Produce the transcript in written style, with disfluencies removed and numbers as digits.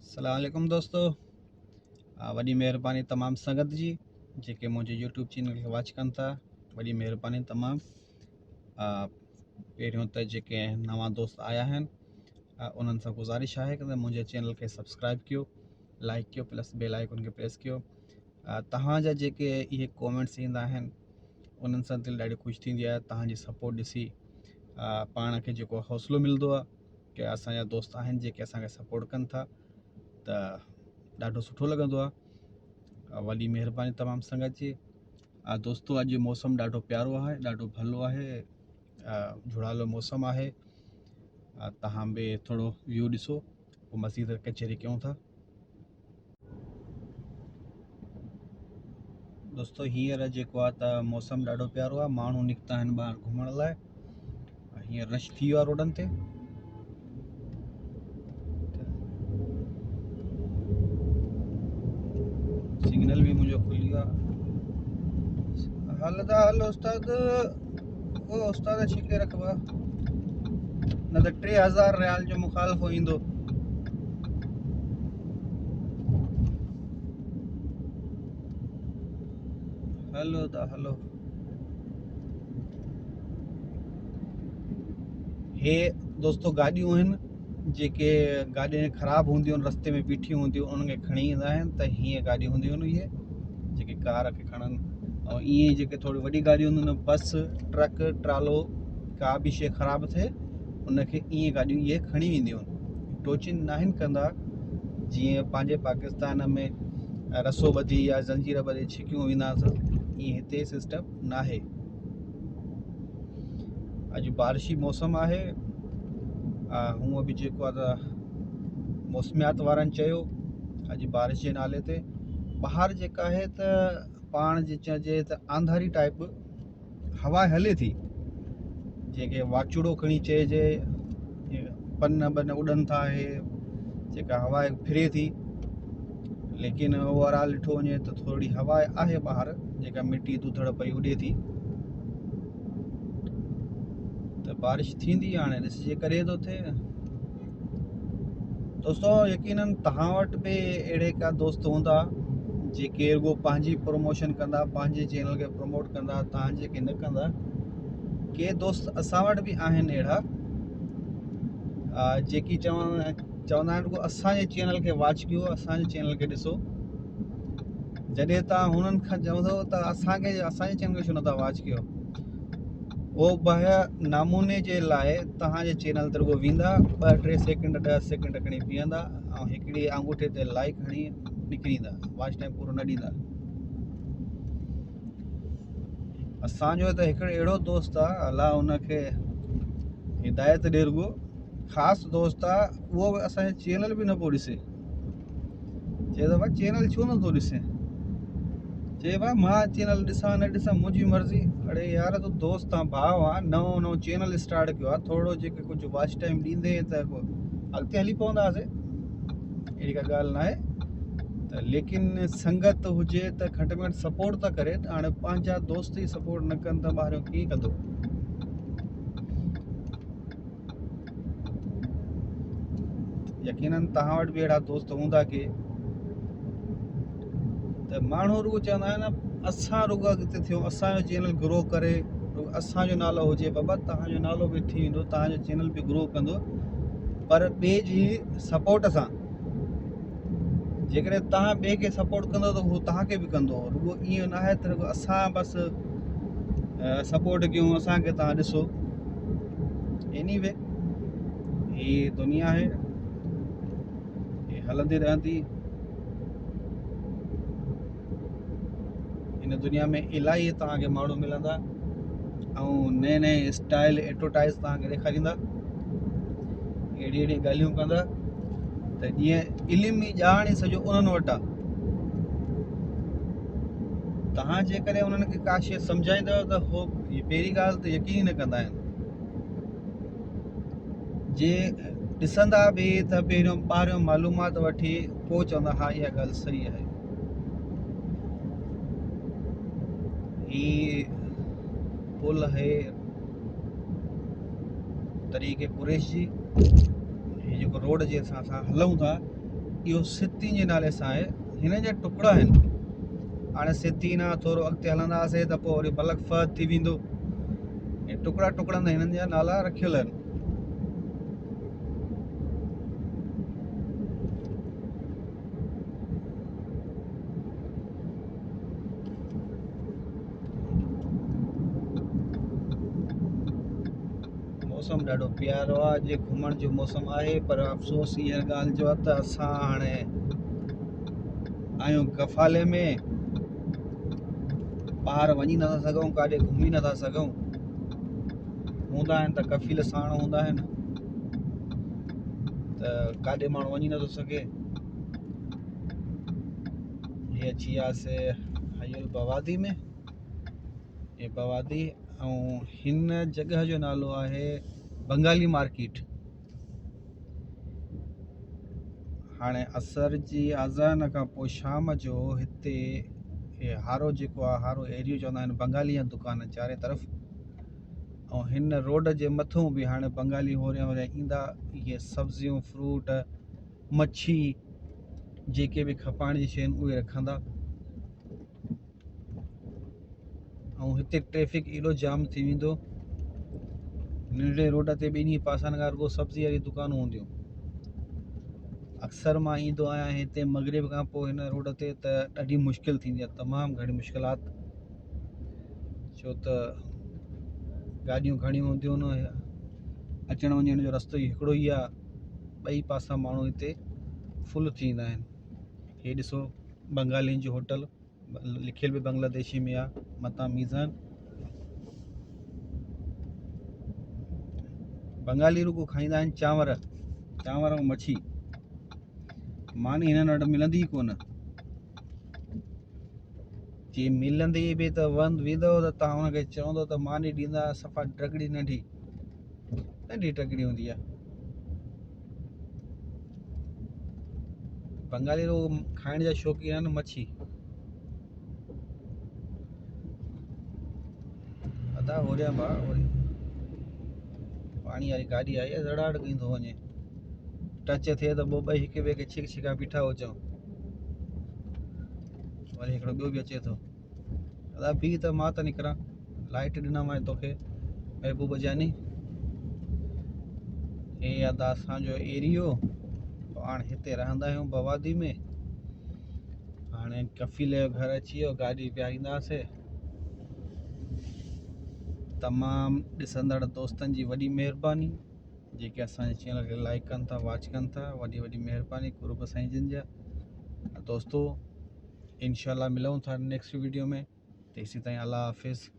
अस्सलाम वालेकुम दोस्तों। वॾी महिरबानी तमामु संगत जी जेके मुंहिंजे यूट्यूब चैनल खे वॉच कनि था। वॾी महिरबानी तमामु। पहिरियों त जेके नवां दोस्त आया आहिनि उन्हनि सां गुज़ारिश आहे कि मुंहिंजे चैनल खे सब्सक्राइब कयो, लाइक कयो, प्लस बेल आइकन खे प्रेस कयो। तव्हांजा जेके इहे कॉमेंट्स ईंदा आहिनि उन्हनि सां दिलि ॾाढी ख़ुशि थींदी आहे। तव्हांजी सपोर्ट ॾिसी पाण खे जेको हौसलो मिलंदो आहे कि असांजा दोस्त आहिनि जेके असांखे सपोर्ट कनि था, त ॾाढो सुठो लॻंदो आहे। वॾी महिरबानी तमामु संगत जी। दोस्तों, अॼु मौसम ॾाढो प्यारो आहे, ॾाढो भलो आहे, झुड़ालो मौसम आहे। तव्हां बि थोरो व्यू ॾिसो, पोइ मज़ीद कचहरी कयूं था। दोस्तों, हींअर जेको आहे त मौसम ॾाढो प्यारो आहे, माण्हू निकिता आहिनि ॿाहिरि घुमण लाइ। हींअर रश थी वियो आहे रोडनि ते। सिग्नल बि मुंहिंजो खुली वियो आहे। हलंदा हल उस्ताद, ओ उस्ताद छिके रखबा न त 3000 रियाल जो मुखालफ़ो ईंदो। हलो त हलो। हे दोस्तों गाॾियूं आहिनि जेके गाॾियूं ख़राबु हूंदियूं आहिनि, रस्ते में बीठियूं हूंदियूं, उन्हनि खे खणी ईंदा आहिनि। त हीअं गाॾियूं हूंदियूं आहिनि इहे जेके कार खे खणनि, ऐं ईअं जेके थोरी वॾी गाॾियूं हूंदियूं आहिनि, बस, ट्रक, ट्रालो, का बि शइ ख़राबु थिए उनखे ईअं गाॾियूं इहे खणी वेंदियूं आहिनि। टोचिन नाहिनि कंदा जीअं पंहिंजे पाकिस्तान में रसो ॿधी या ज़ंजीर ॿधे छिकियूं वेंदासीं, ईअं हिते सिस्टम न आहे। अॼु बारिशी मौसम आहे। हूअं बि जेको आहे त मौसमियात वारनि चयो अॼु बारिश जे नाले ते ॿाहिरि जेका आहे त पाण जे चइजे त आंधारी टाइप हवा हले थी, जेके वाचुड़ो खणी चइजे, पन बन उॾनि था, हे जेका हवा फिरे थी। लेकिन ओवरऑल ॾिठो वञे त थोरी हवा आहे ॿाहिरि, जेका मिटी दूधड़ पई उॾे थी। त बारिश थींदी हाणे ॾिसिजे करे थो थिए। दोस्तों, यकीनन तव्हां वटि बि अहिड़े का दोस्त हूंदा जेके रुगो पंहिंजी प्रमोशन कंदा, पंहिंजे चैनल खे प्रमोट कंदा, तव्हां जेके न कंदा। के दोस्त असां वटि बि आहिनि अहिड़ा जेकी चवंदा आहिनि रुगो असांजे चैनल खे वॉच कयो, असांजे चैनल खे ॾिसो। जॾहिं तव्हां हुननि खां चवंदव त असांजे चैनल खे छो नथा वॉच कयो, उहो बह नामूने जे लाइ तव्हांजे चैनल ते रुगो वेंदा, 2-3 सेकंड 10 सेकंड खणी बीहंदा ऐं हिकिड़ी आंगूठे ते लाइक हणी निकिरींदा, वॉच टाइम पूरो न ॾींदा। असांजो त हिकिड़ो अहिड़ो दोस्त आहे, अलाह हुनखे हिदायत ॾे, रुगो ख़ासि दोस्त आहे, उहो बि असांजे चैनल बि न पियो ॾिसे। चए थो भाई चैनल छो नथो ॾिसे, चए भाई मां चैनल ॾिसां न ॾिसां मुंहिंजी मर्ज़ी। अड़े यार, तूं दोस्त आहे, भाउ आहे, नओं चैनल स्टार्ट कयो आहे, थोरो जेके कुझु वॉच टाइम ॾींदे त अॻिते हली पवंदासीं, अहिड़ी का ॻाल्हि न आहे। त लेकिन संगत हुजे त घटि में घटि सपोर्ट था करे। हाणे पंहिंजा दोस्त ई सपोर्ट न कनि त ॿाहिरियों कीअं कंदो। यकीनन तव्हां वटि बि अहिड़ा दोस्त हूंदा के त माण्हू रुगो चवंदा आहिनि न असां रुगो अॻिते थियूं, असांजो चैनल ग्रो करे, असांजो नालो हुजे। बाबा, तव्हांजो नालो बि थी वेंदो, तव्हांजो चैनल बि ग्रो कंदो, पर ॿिए जी सपोर्ट सां। जेकॾहिं तव्हां ॿिए खे सपोर्ट कंदो त उहो तव्हांखे बि कंदो। रुगो ईअं न आहे त रुगो असां बसि सपोर्ट कयूं, असांखे तव्हां ॾिसो। एनीवे, हीअ दुनिया आहे, हीअ हलंदी रहंदी। हिन दुनिया में इलाही तव्हांखे माण्हू मिलंदा ऐं नए नए स्टाइल एडवर्टाइज़ तव्हांखे ॾेखारींदा, अहिड़ी अहिड़ी ॻाल्हियूं कंदा त जीअं इल्मु ई ॼाण ई सॼो उन्हनि वटि आहे। तव्हां जेकॾहिं उन्हनि खे का शइ सम्झाईंदव त हो पहिरीं ॻाल्हि त यकीन न कंदा आहिनि। जे ॾिसंदा बि त पहिरियों ॿाहिरियों मालूमात वठी पोइ चवंदा हा इहा ॻाल्हि सही आहे। ही पुल आहे तरीक़े कुरैश जी, हीअ जेको रोड जे असां हलूं था, इहो सिती जे नाले सां आहे। हिन जा टुकड़ा आहिनि। हाणे सिती ना थोरो अॻिते हलंदासीं त पोइ वरी बलक फहद थी वेंदो। हे टुकड़ा टुकड़नि हिननि जा नाला रखियल आहिनि। मौसम ॾाढो प्यारो आहे, जे घुमण जो मौसम आहे, पर अफ़सोस हीअ ॻाल्हि जो आहे त असां हाणे आहियूं गफ़ाले में, ॿाहिरि वञी नथा सघूं, काॾे घुमी नथा सघूं। हूंदा आहिनि त कफ़ील साण हूंदा आहिनि त काॾे माण्हू वञी नथो सघे। हे अची वियासीं हयल बवादी में। हे बवादी ऐं हिन जॻह जो नालो आहे बंगाली मार्केट। हाणे असर जी अज़ान खां पोइ शाम जो हिते हे हारो जेको आहे, हारो एरियो चवंदा आहिनि, बंगाली जा दुकान चारे तरफ़। ऐं हिन रोड जे मथां बि हाणे बंगाली होरिया होरिया ईंदा। इहे सब्जियूं, फ्रूट, मच्छी, जेके बि खपाइण जी शयूं आहिनि उहे रखंदा। ऐं हिते ट्रैफिक एॾो जाम थी वेंदो। नंढड़े रोड ते ॿिन्ही पासनि खां रुॻो सब्जी वारी दुकानूं हूंदियूं। अक्सर मां ईंदो आहियां हिते मगरिब खां पोइ हिन रोड ते, त ॾाढी मुश्किल थींदी आहे, तमामु घणी मुश्किलात। छो त गाॾियूं घणियूं हूंदियूं आहिनि, अचण वञण जो रस्तो ई हिकिड़ो ई आहे। ॿई पासा माण्हू हिते फुल थी वेंदा आहिनि। हे ॾिसो बंगालियुनि जो होटल, लिखियल बि बांग्लादेशी में आहे, मथां मीज़ान। बंगाली रुॻो खाईंदा आहिनि चांवर, चांवर ऐं मच्छी। मानी हिननि वटि मिलंदी ई कोन। जे मिलंदी बि त वेंदव त तव्हां हुनखे चवंदव त मानी ॾींदा, सफ़ा टकड़ी नंढी नंढी टकड़ी हूंदी आहे। बंगाली रुॻो खाइण जा शौक़ीन आहिनि मच्छी। अदा होरिया भाउ पाणी वारी गाॾी आई आहे, धड़ाड़ कईं थो वञे। टच थिए त पोइ ॿई हिक ॿिए खे छिक छिका बीठा हुजऊं। वरी हिकिड़ो ॿियो बि अचे थो, दादा बीह त मां त निकिरां, लाइट ॾिनमांइ तोखे महबूब जानी। हे अदा असांजो एरियो। हाणे हिते रहंदा आहियूं बवादी में। हाणे कफ़ीले जो घर अची वियो, गाॾी बीहारींदासीं। तमामु ॾिसंदड़ दोस्तनि जी वॾी महिरबानी, जेके असांजे चैनल खे लाइक कनि था, वॉच कनि था, वॾी वॾी महिरबानी कुरुब साईं जिन जा। दोस्तो इंशाल्लाह मिलूं था नेक्स्ट वीडियो में। तेसीं ताईं अल्लाह हाफ़िज़।